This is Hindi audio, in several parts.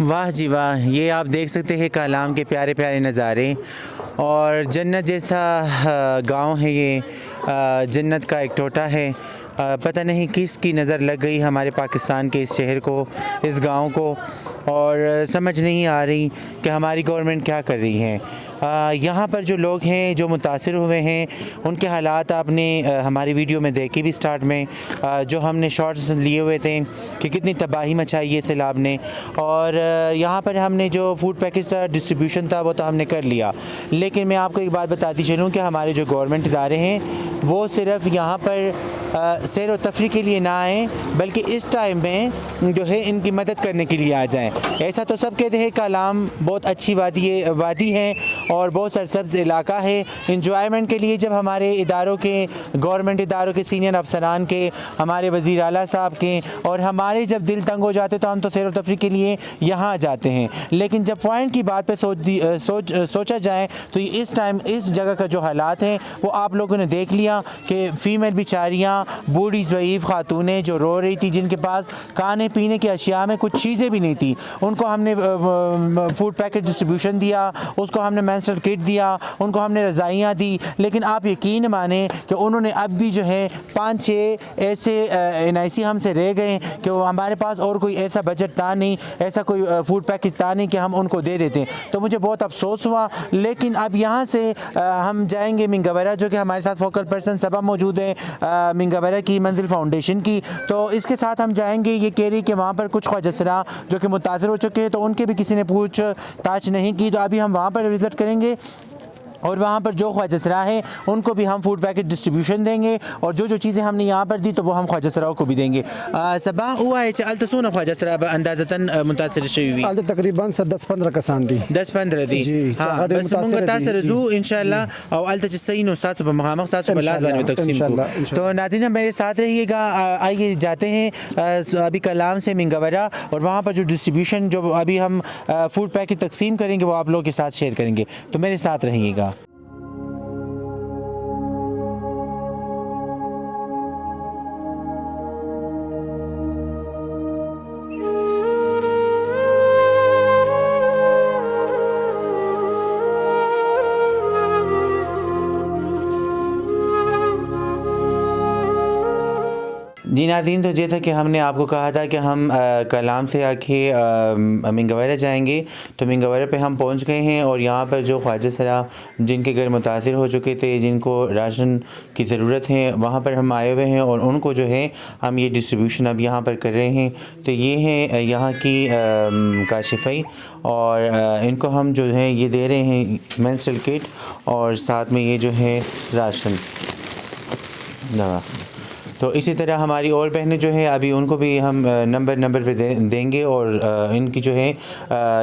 वाह जी वाह, ये आप देख सकते हैं कालाम के प्यारे प्यारे नज़ारे और जन्नत जैसा गांव है ये। जन्नत का एक टोटा है। पता नहीं किसकी नज़र लग गई हमारे पाकिस्तान के इस शहर को, इस गांव को, और समझ नहीं आ रही कि हमारी गवर्नमेंट क्या कर रही है। यहाँ पर जो लोग हैं जो मुतासिर हुए हैं उनके हालात आपने हमारी वीडियो में देखे भी स्टार्ट में, जो हमने शॉर्ट्स लिए हुए थे कि कितनी तबाही मचाई है सैलाब ने। और यहाँ पर हमने जो फूड पैकेज का डिस्ट्रीब्यूशन था वो तो हमने कर लिया, लेकिन मैं आपको एक बात बताती चलूँ कि हमारे जो गवर्नमेंट इदारे हैं वो सिर्फ यहाँ पर सैर व तफरी के लिए ना आएँ, बल्कि इस टाइम में जो है इनकी मदद करने के लिए आ जाएं। ऐसा तो सब कहते हैं कालाम बहुत अच्छी वादी है और बहुत सरसब्ज़ इलाका है इंजॉयमेंट के लिए। जब हमारे इदारों के, गवर्नमेंट इदारों के सीनियर अफसरान के, हमारे वज़ीर आला साहब के और हमारे जब दिल तंग हो जाते तो हम तो सैर व तफरी के लिए यहाँ आ जाते हैं, लेकिन जब पॉइंट की बात पर सोचा जाए तो इस टाइम इस जगह का जो हालात हैं वो आप लोगों ने देख लिया कि फ़ीमेल बेचारियाँ, बूढ़ी ज़ईफ़ खातूनें जो रो रही थी, जिनके पास खाने पीने की अशिया में कुछ चीज़ें भी नहीं थी, उनको हमने फूड पैकेज डिस्ट्रीब्यूशन दिया, उसको हमने मेंस्ट्रुअल किट दिया, उनको हमने रज़ाइयाँ दी। लेकिन आप यकीन माने कि उन्होंने अब भी जो है 5-6 ऐसे NIC हमसे रह गए कि वो हमारे पास और कोई ऐसा बजट था नहीं, ऐसा कोई फूड पैकेज था नहीं कि हम उनको दे देते। तो मुझे बहुत अफसोस हुआ। लेकिन अब यहाँ से हम जाएंगे मिंगवरा, जो कि हमारे साथ फोकल पर्सन सबा मौजूद है मिंगवरा की मंजिल फाउंडेशन की, तो इसके साथ हम जाएंगे। ये कह रही कि वहाँ पर कुछ ख्वाजसरा जो कि मुतासर हो चुके हैं तो उनके भी किसी ने पूछताछ नहीं की, तो अभी हम वहाँ पर विज़िट करेंगे और वहाँ पर जो ख्वाजसरा है उनको भी हम फूड पैकेट डिस्ट्रीब्यूशन देंगे और जो जो चीज़ें हमने यहाँ पर दी तो वो हम ख्वाजसराओं को भी देंगे। सबा हुआ है अल तसून ख्वाजसरा अंदाज़तन मुतासर शवी अल तकरीबन 10-15 कसान दी 10-15 दी। हाँ बस मुतासर जू इंशाल्लाह और अल तजसईन साथ महामक साथ बलाज़ तकसीम को। तो नाज़रीन मेरे साथ रहिएगा। आइए जाते हैं अभी कलाम से मिंगवरा और वहाँ पर जो डिस्ट्रीब्यूशन जो अभी हम फूड पैकेट तकसीम करेंगे वो आप लोगों के साथ शेयर करेंगे, तो मेरे साथ रहिएगा। जी नाज़रीन, तो जैसा कि हमने आपको कहा था कि हम कलाम से आके मिंगवरा जाएंगे, तो मिंगवरा पे हम पहुंच गए हैं और यहाँ पर जो ख्वाजसरा जिनके घर मुतासिर हो चुके थे, जिनको राशन की ज़रूरत है, वहाँ पर हम आए हुए हैं और उनको जो है हम ये डिस्ट्रीब्यूशन अब यहाँ पर कर रहे हैं। तो ये है यहाँ की काशिफ़ई और इनको हम जो है ये दे रहे हैं मेंस्ट्रुअल किट और साथ में ये जो है राशन दवा। तो इसी तरह हमारी और बहनें जो है अभी उनको भी हम नंबर पे देंगे और इनकी जो है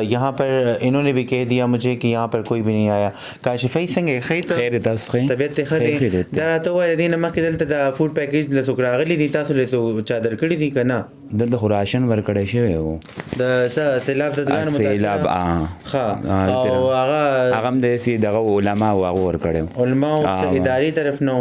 यहाँ पर इन्होंने भी कह दिया मुझे कि यहाँ पर कोई भी नहीं आया। काशिफ़ई संगे खैर तबीयत खैर दरा तो वो दिन मा के दलता फूड पैकेज ल सुकरागली दी तासो ले सो चादर कड़ी दी कना दल खुराशन वर्कड़े शे वो द सैलाब दगान सैलाब हाँ और आगम देसी दगा उलमा वागो वर्कड़े उलमा इदारी तरफ नो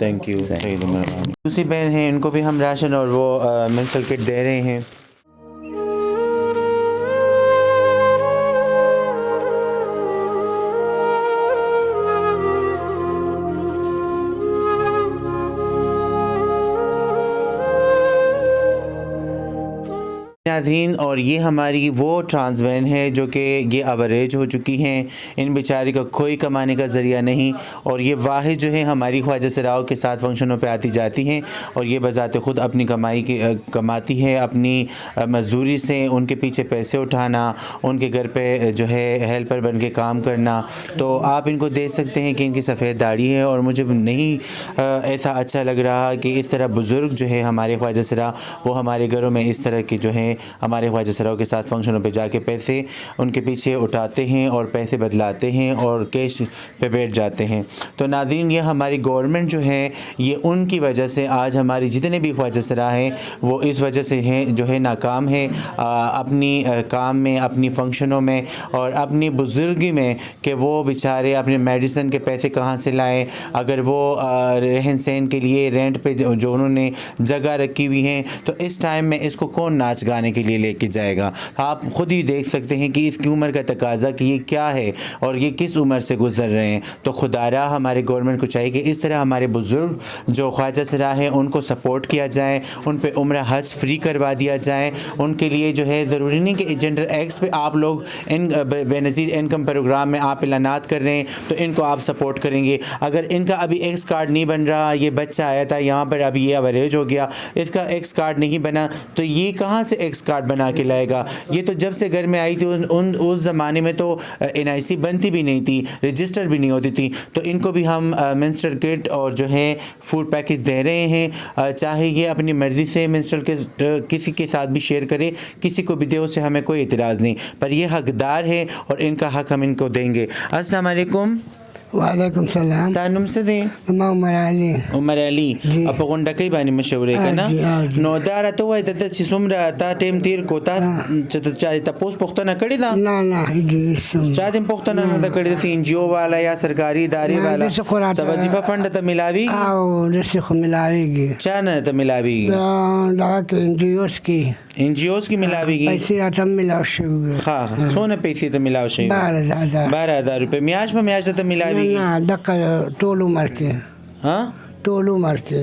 थैंक यू। दूसरी बहन है इनको भी हम राशन और वो मेंस्ट्रुअल किट दे रहे हैं। नाज़रीन, और ये हमारी वो ट्रांस वैन है जो कि ये एवरेज हो चुकी हैं, इन बेचारी का कोई कमाने का ज़रिया नहीं, और ये वाहिद जो है हमारी ख्वाजा सराओ के साथ फंक्शनों पे आती जाती हैं, और ये बज़ाते ख़ुद अपनी कमाती है अपनी मजदूरी से, उनके पीछे पैसे उठाना, उनके घर पे जो है हेल्पर बन के काम करना। तो आप इनको देख सकते हैं कि इनकी सफ़ेद दाढ़ी है, और मुझे नहीं ऐसा अच्छा लग रहा कि इस तरह बुज़ुर्ग जो है हमारे ख्वाजा सरा वो हमारे घरों में इस तरह की जो है हमारे ख्वाजा सराओं के साथ फंक्शनों पे जाके पैसे उनके पीछे उठाते हैं और पैसे बदलाते हैं और कैश पे बैठ जाते हैं। तो नाज़रीन, ये हमारी गवर्नमेंट जो है ये उनकी वजह से आज हमारी जितने भी ख्वाजा सरा हैं वो इस वजह से हैं जो है नाकाम है अपनी काम में, अपनी फंक्शनों में और अपनी बुज़ुर्गी में, कि वो बेचारे अपने मेडिसिन के पैसे कहाँ से लाएं, अगर वो रहन सहन के लिए रेंट पे जो उन्होंने जगह रखी हुई हैं, तो इस टाइम में इसको कौन नाच गाने के लिए लेके जाएगा। आप ख़ुद ही देख सकते हैं कि इसकी उम्र का तकाजा कि ये क्या है और ये किस उम्र से गुजर रहे हैं। तो खुदारा हमारे गवर्नमेंट को चाहिए कि इस तरह हमारे बुज़ुर्ग जो ख्वाजा सरा हैं उनको सपोर्ट किया जाए, उन पे उम्र हज फ्री करवा दिया जाए। उनके लिए जो है ज़रूरी नहीं कि जेंडर एक्स पे आप लोग इन बेनज़ीर इनकम प्रोग्राम में आप ऐलानात कर रहे हैं तो इनको आप सपोर्ट करेंगे। अगर इनका अभी एक्स कार्ड नहीं बन रहा, ये बच्चा आया था यहाँ पर अभी ये एवरेज हो गया, इसका एक्स कार्ड नहीं बना, तो ये कहाँ से एक्स कार्ड बना के लाएगा। ये तो जब से घर में आई थी उस ज़माने में तो NIC बनती भी नहीं थी, रजिस्टर भी नहीं होती थी। तो इनको भी हम मेंस्ट्रुअल किट और जो है फूड पैकेज दे रहे हैं, चाहे ये अपनी मर्ज़ी से मेंस्ट्रुअल किट किसी के साथ भी शेयर करे, किसी को भी दे, उससे हमें कोई इतराज़ नहीं, पर ये हकदार है और इनका हक हम इनको देंगे। अस्सलाम वालेकुम। वालेकुम सलाम। तानुम से दे उमर अली अब गुंडा कई बानी मशहूर है ना। नो दारा तो वही तत सिसुमरा ता टेम तीर कोता चाहे तपोस पुख्तना कड़ी दा ना चाहे पुख्तना ना कड़ी सी NGO वाला या सरकारी इदारे वाला सब वजीफा फंड त मिलावी मिलावेगी चाना त मिलावी लगा के NGOs की मिलावेगी पैसे आटम मिलाव हाँ सोने पैसे तो मिलाव शे 12,000 रुपए म्याज में म्याज तो मिलावी ना दक्का टोलू मार के हाँ टोलू मार के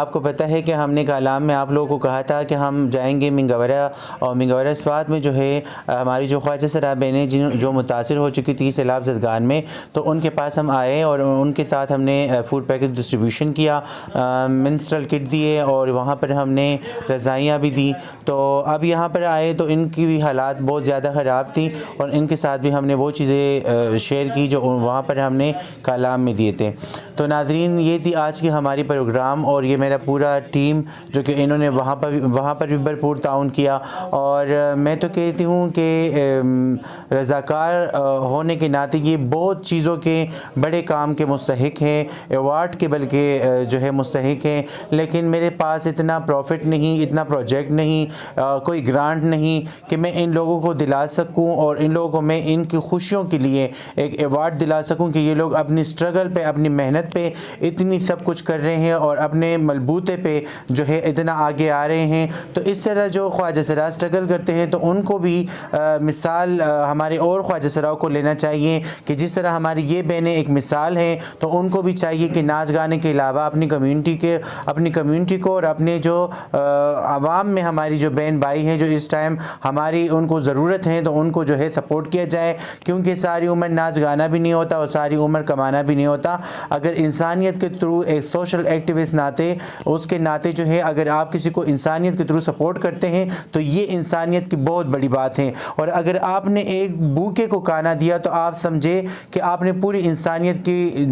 आपको पता है कि हमने कलाम में आप लोगों को कहा था कि हम जाएंगे मिंगवरा और मिंगवरा स्वात में जो है हमारी जो ख्वाजा सरा बहनें जो मुतासिर हो चुकी थी सैलाब ज़दगान में, तो उनके पास हम आए और उनके साथ हमने फ़ूड पैकेज डिस्ट्रीब्यूशन किया, मेंस्ट्रुअल किट दिए और वहाँ पर हमने रज़ाइयाँ भी दी। तो अब यहाँ पर आए तो इनकी भी हालात बहुत ज़्यादा ख़राब थी और इनके साथ भी हमने वो चीज़ें शेयर की जो वहाँ पर हमने कलाम में दिए थे। तो नाज़रीन, ये थी आज की हमारी प्रोग्राम और ये मेरा पूरा टीम जो कि इन्होंने वहाँ पर भी भरपूर ताउन किया। और मैं तो कहती हूँ कि रज़ाकार होने के नाते ये बहुत चीज़ों के बड़े काम के मुस्तहिक हैं, अवार्ड के बल्कि जो है मुस्तहिक हैं, लेकिन मेरे पास इतना प्रॉफिट नहीं, इतना प्रोजेक्ट नहीं, कोई ग्रांट नहीं कि मैं इन लोगों को दिला सकूं और इन लोगों को मैं इनकी खुशियों के लिए एक अवार्ड दिला सकूं कि ये लोग अपनी स्ट्रगल पे, अपनी मेहनत पे इतनी सब कुछ कर रहे हैं और अपने बलबूते पे जो है इतना आगे आ रहे हैं। तो इस तरह जो ख्वाजा सरा स्ट्रगल करते हैं तो उनको भी मिसाल हमारे और ख्वाजा सराओं को लेना चाहिए कि जिस तरह हमारी ये बहनें एक मिसाल हैं, तो उनको भी चाहिए कि नाच गाने के अलावा अपनी कम्युनिटी को और अपने जो आवाम में हमारी जो बहन भाई हैं जो इस टाइम हमारी उनको ज़रूरत है, तो उनको जो है सपोर्ट किया जाए, क्योंकि सारी उम्र नाच गाना भी नहीं होता और सारी उम्र कमाना भी नहीं होता। अगर इंसानियत के थ्रू एक सोशल एक्टिविस्ट उसके नाते जो है अगर आप किसी को इंसानियत के थ्रू सपोर्ट करते हैं तो ये इंसानियत की बहुत बड़ी बात है। और अगर आपने एक भूखे को खाना दिया तो आप समझे कि आपने पूरी इंसानियत की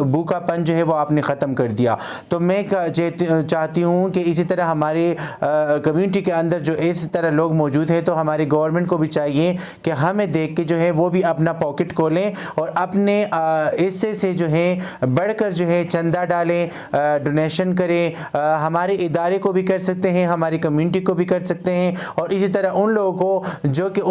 भूखापन जो है वो आपने ख़त्म कर दिया। तो मैं चाहती हूँ कि इसी तरह हमारे कम्युनिटी के अंदर जो इस तरह लोग मौजूद हैं, तो हमारी गवर्नमेंट को भी चाहिए कि हमें देख के जो है वो भी अपना पॉकेट खोलें और अपने हिस्से से जो है बढ़कर जो है चंदा डालें, डोनेशन करें। हमारे इदारे को भी कर सकते हैं, हमारी कम्युनिटी को भी कर सकते हैं। और इसी तरह उन लोगों को जो कि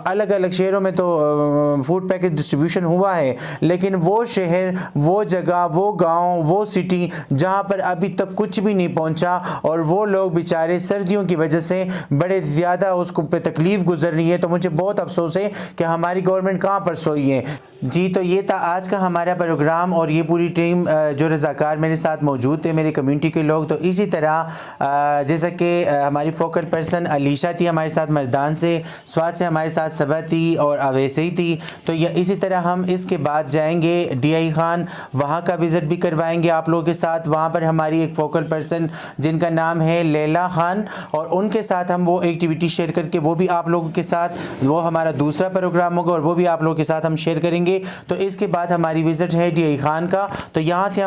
अलग अलग शहरों में तो फूड पैकेज डिस्ट्रीब्यूशन हुआ है, लेकिन वो शहर, वो जगह, वो गांव, वो सिटी जहां पर अभी तक कुछ भी नहीं पहुंचा और वो लोग बेचारे सर्दियों की वजह से बड़े ज़्यादा उसको पे तकलीफ़ गुजर रही है। तो मुझे बहुत अफसोस है कि हमारी गवर्नमेंट कहाँ पर सोई है। जी, तो ये था आज का हमारा प्रोग्राम और ये पूरी टीम जो रज़ाकार मेरे साथ मौजूद थे, मेरे कम्युनिटी के लोग। तो इसी तरह जैसा कि हमारी फोकल पर्सन अलीशा थी हमारे साथ मर्दान से, स्वाद से हमारे साथ सबा थी और अवैसी थी। तो इसी तरह हम इसके बाद जाएंगे DI खान, वहाँ का विज़िट भी करवाएंगे आप लोगों के साथ। वहाँ पर हमारी एक फोकल पर्सन जिनका नाम है लैला खान, और उनके साथ हम वो एक्टिविटी शेयर करके वो भी आप लोगों के साथ, वो हमारा दूसरा प्रोग्राम होगा और वो भी आप लोगों के साथ हम शेयर करेंगे। तो इसके बाद हमारी विज़िट है DI खान का। तो यहाँ से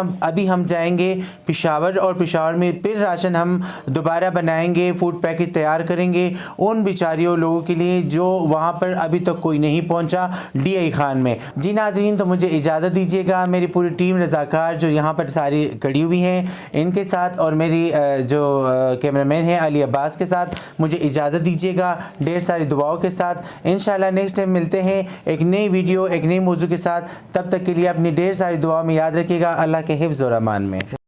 हम जाएंगे पेशावर, और पेशावर में फिर राशन हम दोबारा बनाएंगे, फूड पैकेज तैयार करेंगे उन बेचारियों लोगों के लिए जो वहाँ पर अभी तक कोई नहीं पहुँचा DI खान में। जी नाज़रीन, तो मुझे इजाज़त दीजिएगा। मेरी पूरी टीम रज़ाकार जो यहाँ पर सारी खड़ी हुई हैं इनके साथ, और मेरी जो कैमरामैन है अली अब्बास के साथ, मुझे इजाज़त दीजिएगा ढेर सारी दुआओं के साथ। इंशाल्लाह नेक्स्ट टाइम मिलते हैं एक नई वीडियो, एक नई मौजू के साथ। तब तक के लिए अपनी ढेर सारी दुआओं में याद रखिएगा। अल्लाह के हिफ्ज़ और अमान में।